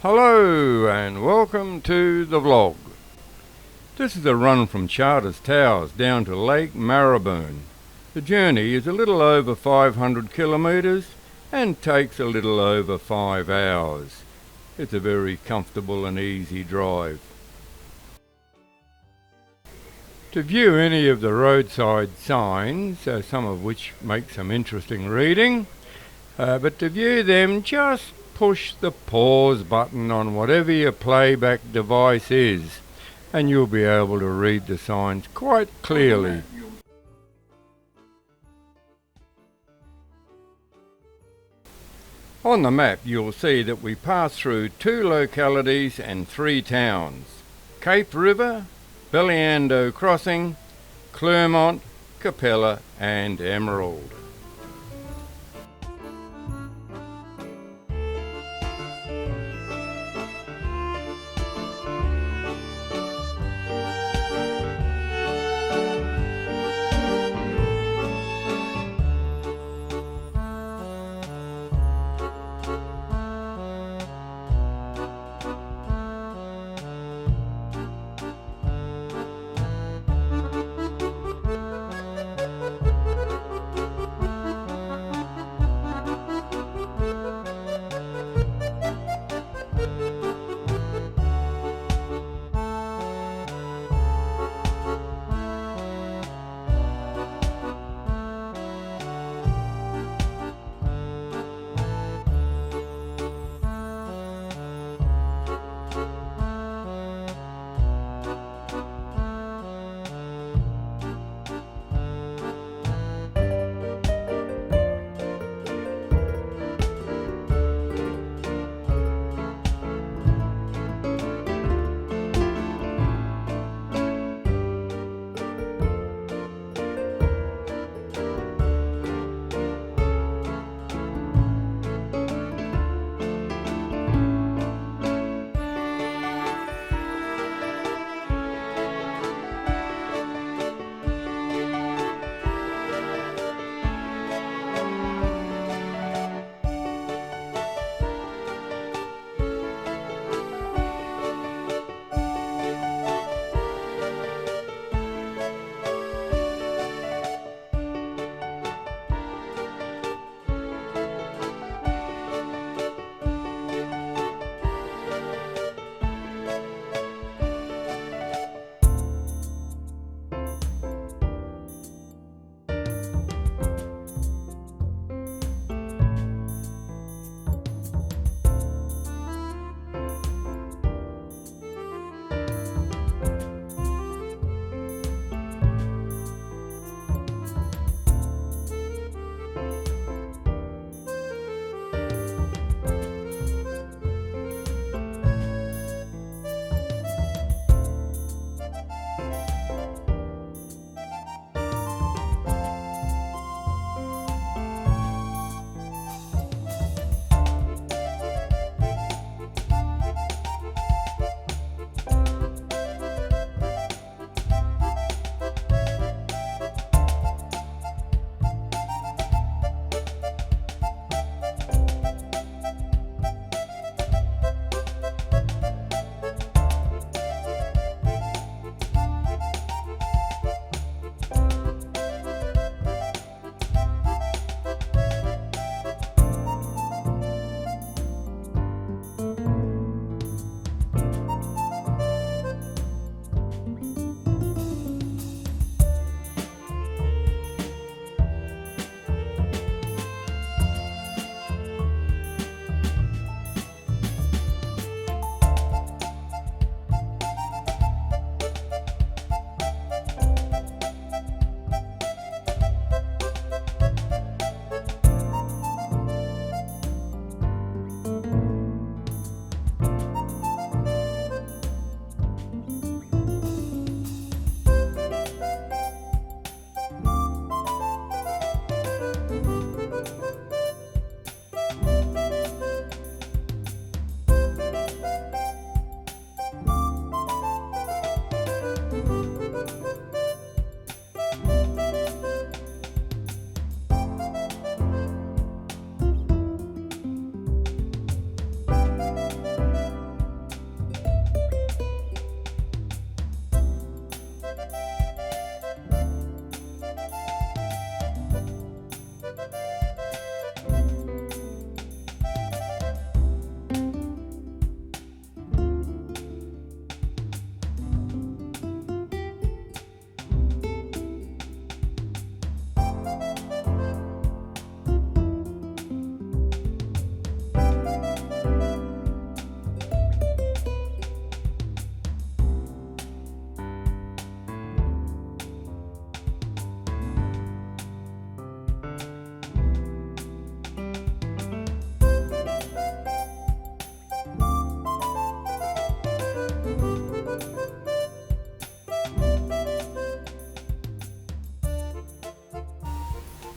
Hello and welcome to the vlog. This is a run from Charters Towers down to Lake Maraboon. The journey is a little over 500 kilometres and takes a little over 5 hours. It's a very comfortable and easy drive. To view any of the roadside signs, some of which make some interesting reading, but to view them just push the pause button on whatever your playback device is and you'll be able to read the signs quite clearly. On the map you'll see that we pass through 2 localities and 3 towns: Cape River, Belliando Crossing, Clermont, Capella and Emerald.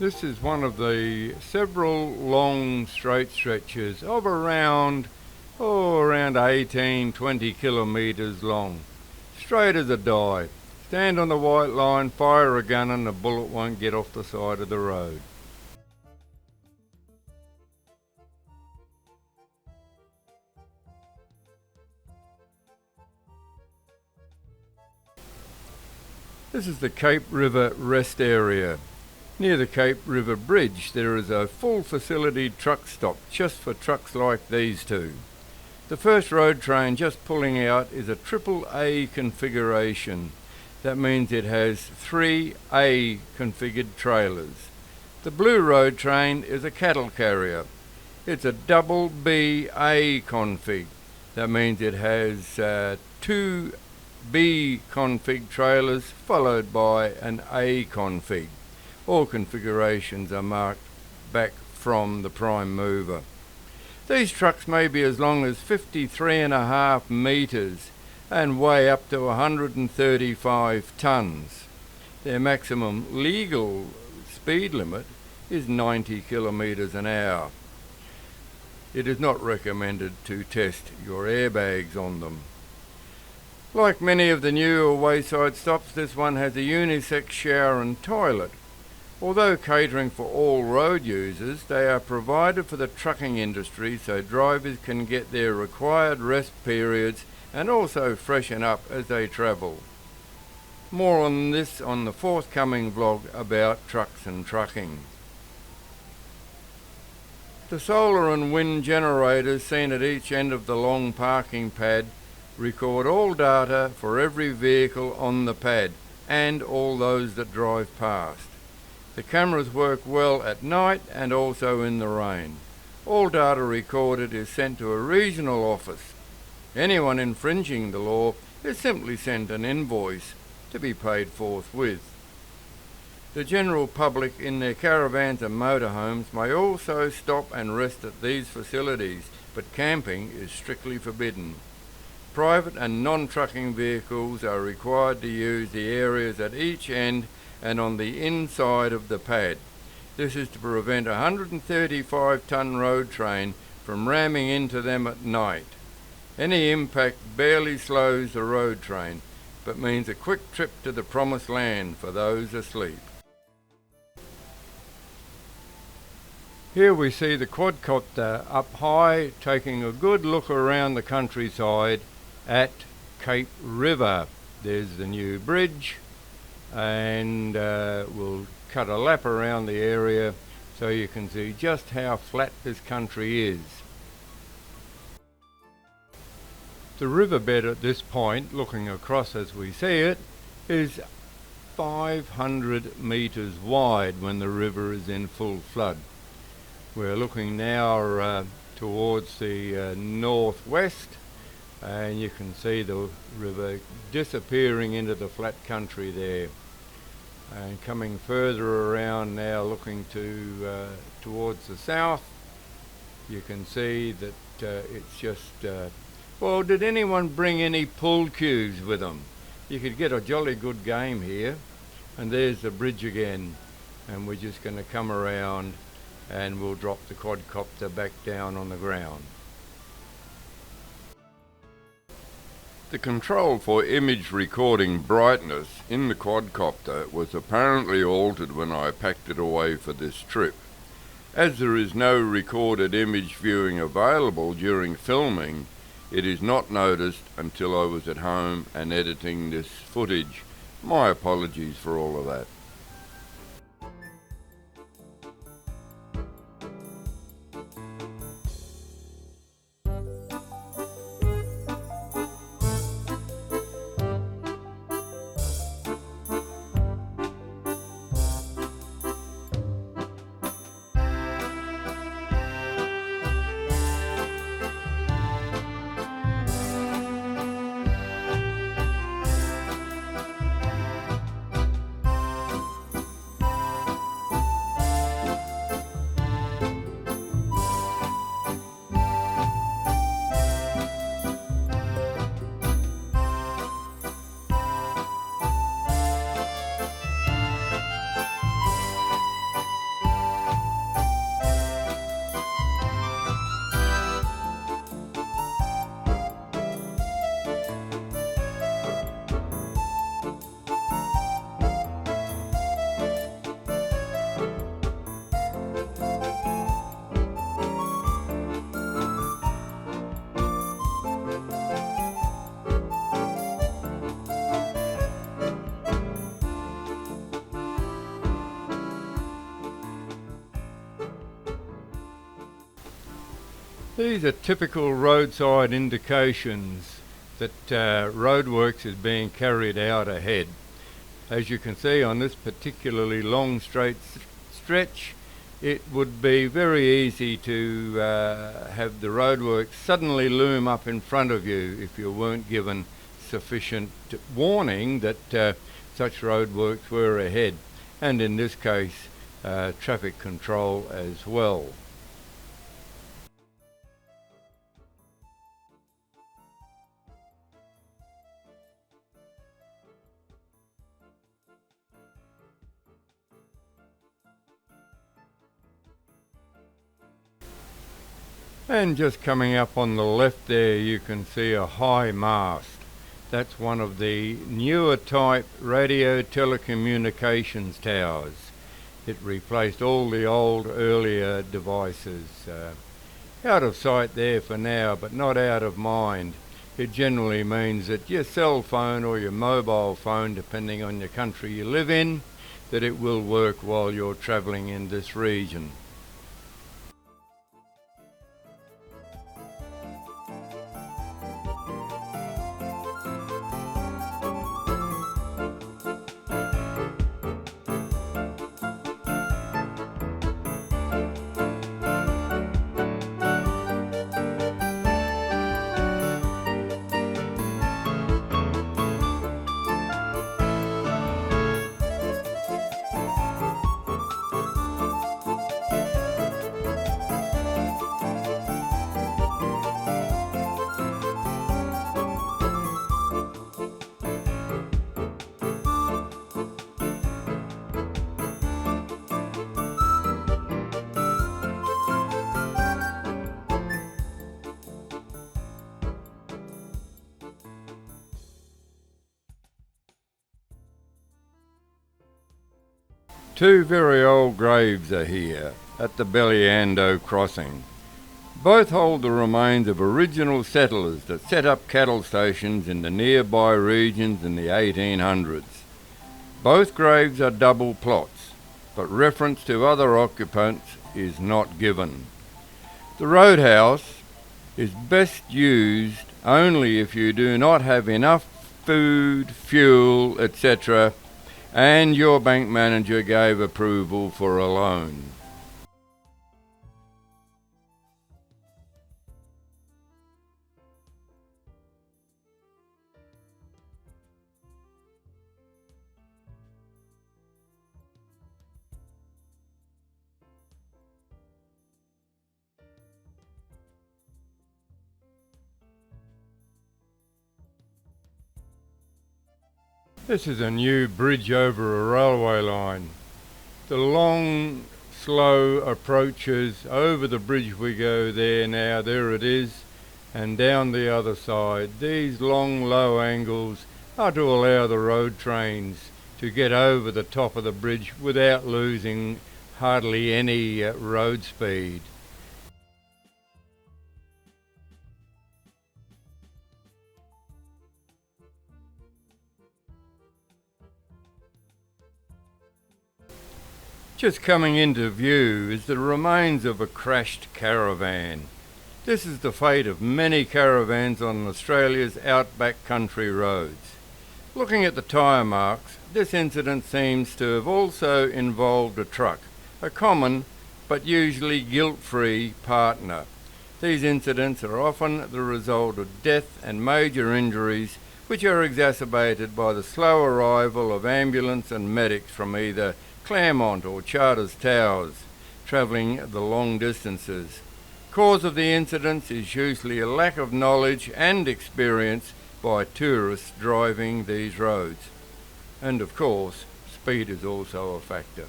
This is one of the several long straight stretches of around 18-20 kilometres long. Straight as a die. Stand on the white line, fire a gun and the bullet won't get off the side of the road. This is the Cape River Rest Area. Near the Cape River Bridge there is a full facility truck stop just for trucks like these two. The first road train just pulling out is a triple A configuration. That means it has 3 A configured trailers. The blue road train is a cattle carrier. It's a double B A config. That means it has 2 B config trailers followed by an A config. All configurations are marked back from the prime mover. These trucks may be as long as 53.5 metres and weigh up to 135 tonnes. Their maximum legal speed limit is 90 kilometres an hour. It is not recommended to test your airbags on them. Like many of the newer wayside stops, this one has a unisex shower and toilet. Although catering for all road users, they are provided for the trucking industry so drivers can get their required rest periods and also freshen up as they travel. More on this on the forthcoming vlog about trucks and trucking. The solar and wind generators seen at each end of the long parking pad record all data for every vehicle on the pad and all those that drive past. The cameras work well at night and also in the rain. All data recorded is sent to a regional office. Anyone infringing the law is simply sent an invoice to be paid forthwith. The general public in their caravans and motorhomes may also stop and rest at these facilities, but camping is strictly forbidden. Private and non-trucking vehicles are required to use the areas at each end and on the inside of the pad. This is to prevent a 135-tonne road train from ramming into them at night. Any impact barely slows the road train, but means a quick trip to the promised land for those asleep. Here we see the quadcopter up high, taking a good look around the countryside at Cape River. There's the new bridge, and we'll cut a lap around the area so you can see just how flat this country is. The riverbed at this point, looking across as we see it, is 500 metres wide when the river is in full flood. We're looking now towards the northwest, and you can see the river disappearing into the flat country there. And coming further around now, looking towards the south, you can see that it's just well, did anyone bring any pool cues with them? You could get a jolly good game here. And there's the bridge again, and we're just going to come around and we'll drop the quadcopter back down on the ground. The control for image recording brightness in the quadcopter was apparently altered when I packed it away for this trip. As there is no recorded image viewing available during filming, it is not noticed until I was at home and editing this footage. My apologies for all of that. These are typical roadside indications that roadworks is being carried out ahead. As you can see on this particularly long straight stretch, it would be very easy to have the roadworks suddenly loom up in front of you if you weren't given sufficient warning that such roadworks were ahead, and in this case traffic control as well. And just coming up on the left there, you can see a high mast. That's one of the newer type radio telecommunications towers. It replaced all the old earlier devices. Out of sight there for now, but not out of mind. It generally means that your cell phone or your mobile phone, depending on your country you live in, that it will work while you're travelling in this region. Two very old graves are here at the Belliando crossing. Both hold the remains of original settlers that set up cattle stations in the nearby regions in the 1800s. Both graves are double plots, but reference to other occupants is not given. The roadhouse is best used only if you do not have enough food, fuel, etc., and your bank manager gave approval for a loan. This is a new bridge over a railway line. The long, slow approaches over the bridge we go there now, there it is, and down the other side. These long, low angles are to allow the road trains to get over the top of the bridge without losing hardly any road speed. Just coming into view is the remains of a crashed caravan. This is the fate of many caravans on Australia's outback country roads. Looking at the tyre marks, this incident seems to have also involved a truck, a common but usually guilt-free partner. These incidents are often the result of death and major injuries which are exacerbated by the slow arrival of ambulance and medics from either Claremont or Charters Towers, travelling the long distances. Cause of the incidents is usually a lack of knowledge and experience by tourists driving these roads. And of course, speed is also a factor.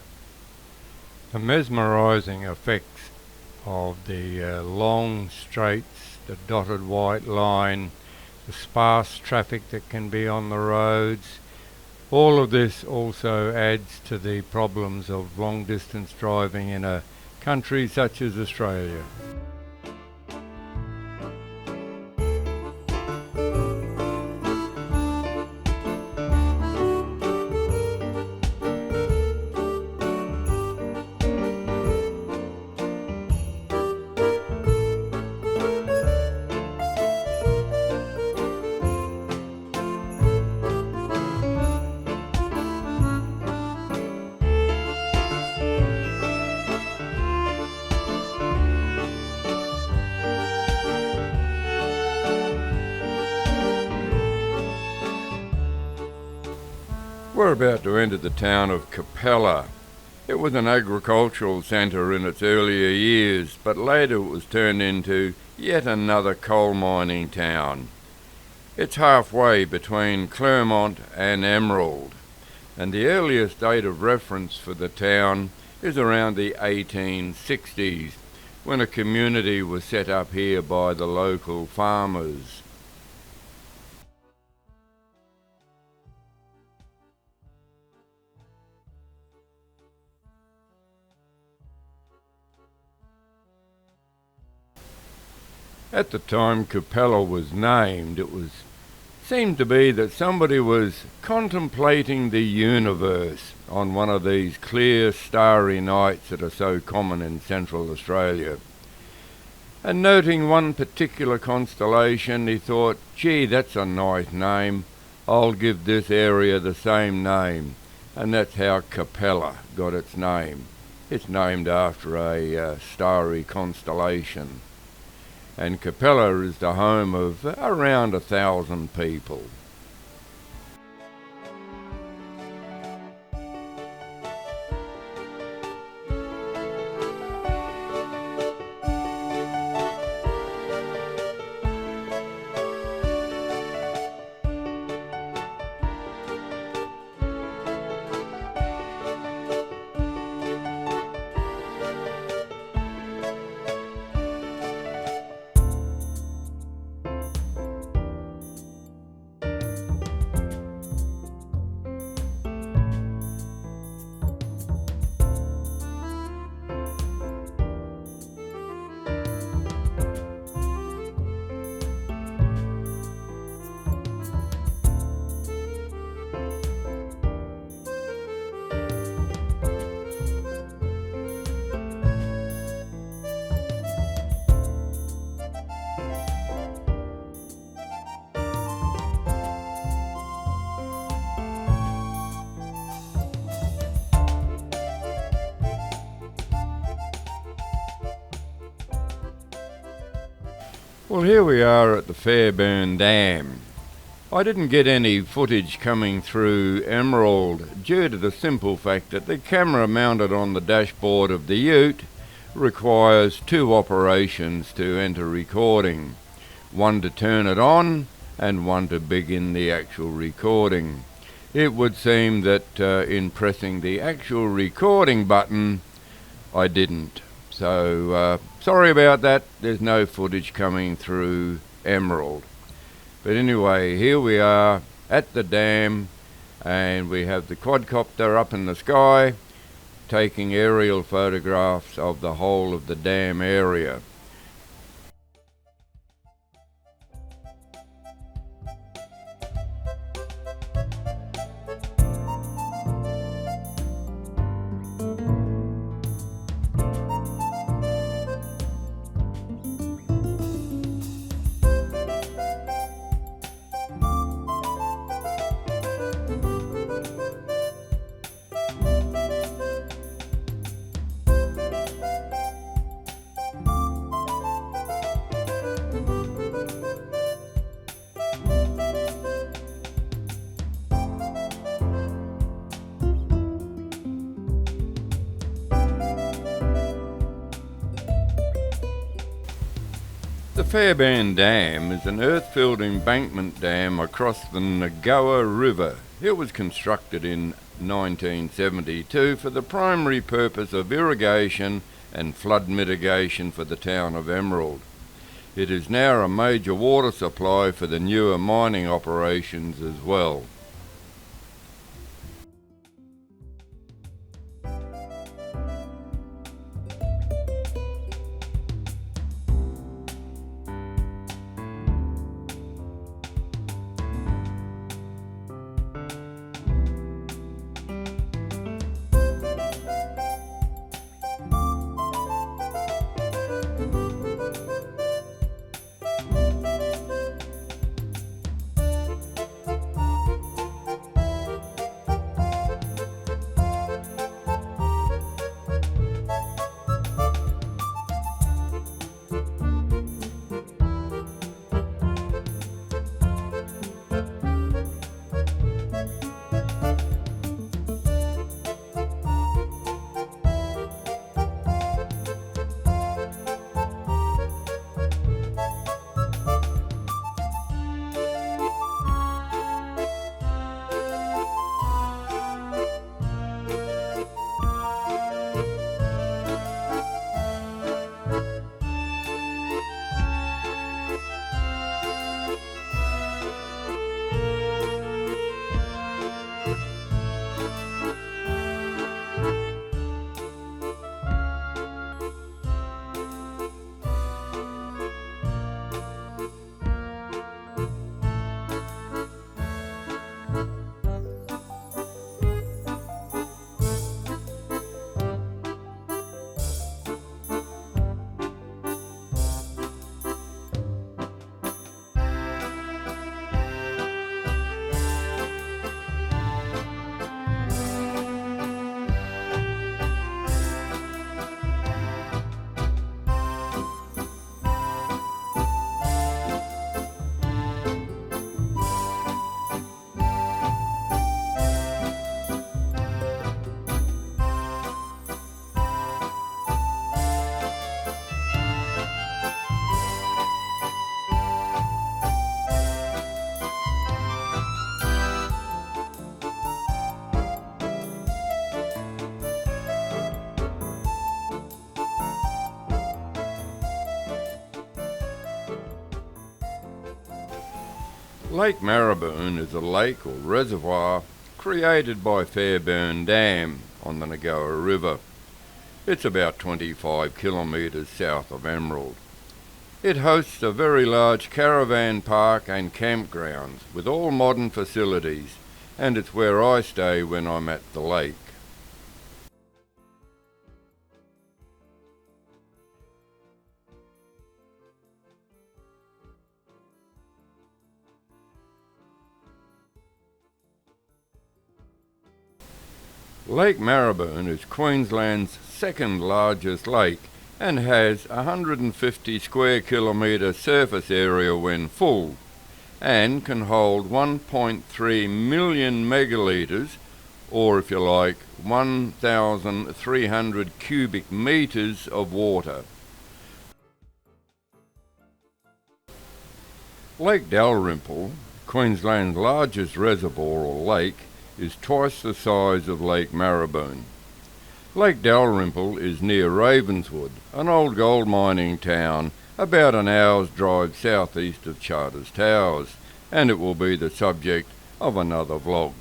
The mesmerising effects of the long straights, the dotted white line, the sparse traffic that can be on the roads, all of this also adds to the problems of long distance driving in a country such as Australia. We're about to enter the town of Capella. It was an agricultural centre in its earlier years, but later it was turned into yet another coal mining town. It's halfway between Clermont and Emerald, and the earliest date of reference for the town is around the 1860s, when a community was set up here by the local farmers. At the time Capella was named, seemed to be that somebody was contemplating the universe on one of these clear, starry nights that are so common in Central Australia. And noting one particular constellation, he thought, gee, that's a nice name. I'll give this area the same name. And that's how Capella got its name. It's named after a starry constellation. And Capella is the home of around 1,000 people. Well, here we are at the Fairbairn Dam. I didn't get any footage coming through Emerald due to the simple fact that the camera mounted on the dashboard of the ute requires 2 operations to enter recording. One to turn it on and one to begin the actual recording. It would seem that in pressing the actual recording button, I didn't. So sorry about that, there's no footage coming through Emerald. But anyway, here we are at the dam, and we have the quadcopter up in the sky taking aerial photographs of the whole of the dam area. The Fairbairn Dam is an earth-filled embankment dam across the Nagoa River. It was constructed in 1972 for the primary purpose of irrigation and flood mitigation for the town of Emerald. It is now a major water supply for the newer mining operations as well. Lake Maraboon is a lake or reservoir created by Fairburn Dam on the Nagoa River. It's about 25 kilometres south of Emerald. It hosts a very large caravan park and campgrounds with all modern facilities, and it's where I stay when I'm at the lake. Lake Maraboon is Queensland's second largest lake and has 150 square kilometre surface area when full, and can hold 1.3 million megalitres, or if you like, 1,300 cubic metres of water. Lake Dalrymple, Queensland's largest reservoir or lake, is twice the size of Lake Maraboon. Lake Dalrymple is near Ravenswood, an old gold mining town about an hour's drive southeast of Charters Towers, and it will be the subject of another vlog.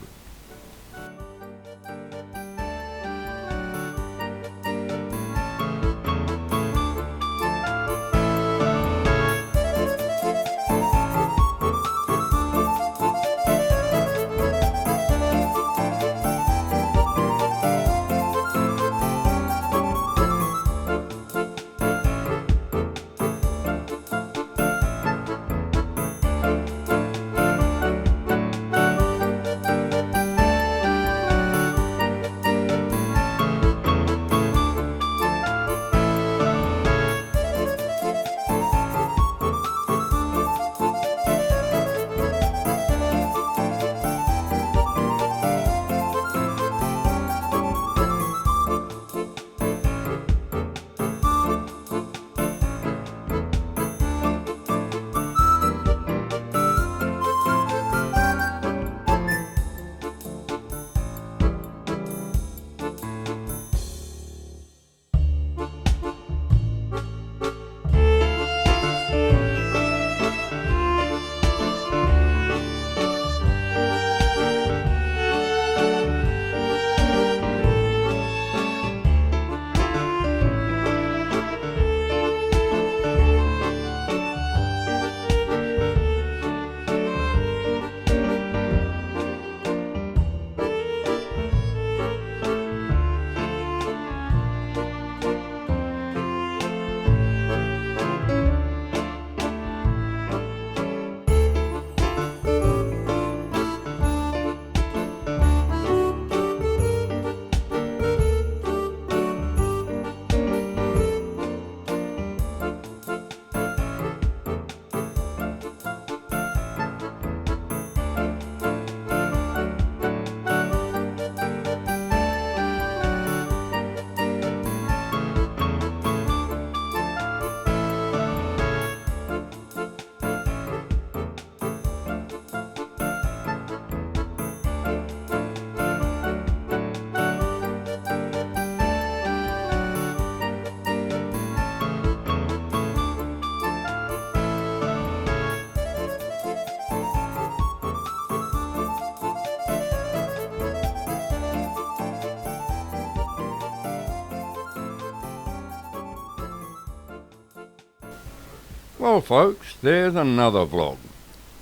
Well folks, there's another vlog.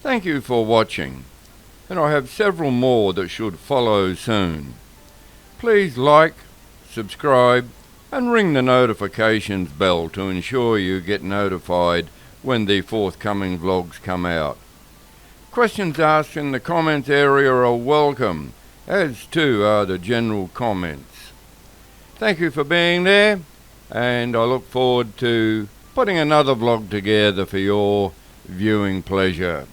Thank you for watching, and I have several more that should follow soon. Please like, subscribe and ring the notifications bell to ensure you get notified when the forthcoming vlogs come out. Questions asked in the comments area are welcome, as too are the general comments. Thank you for being there, and I look forward to putting another vlog together for your viewing pleasure.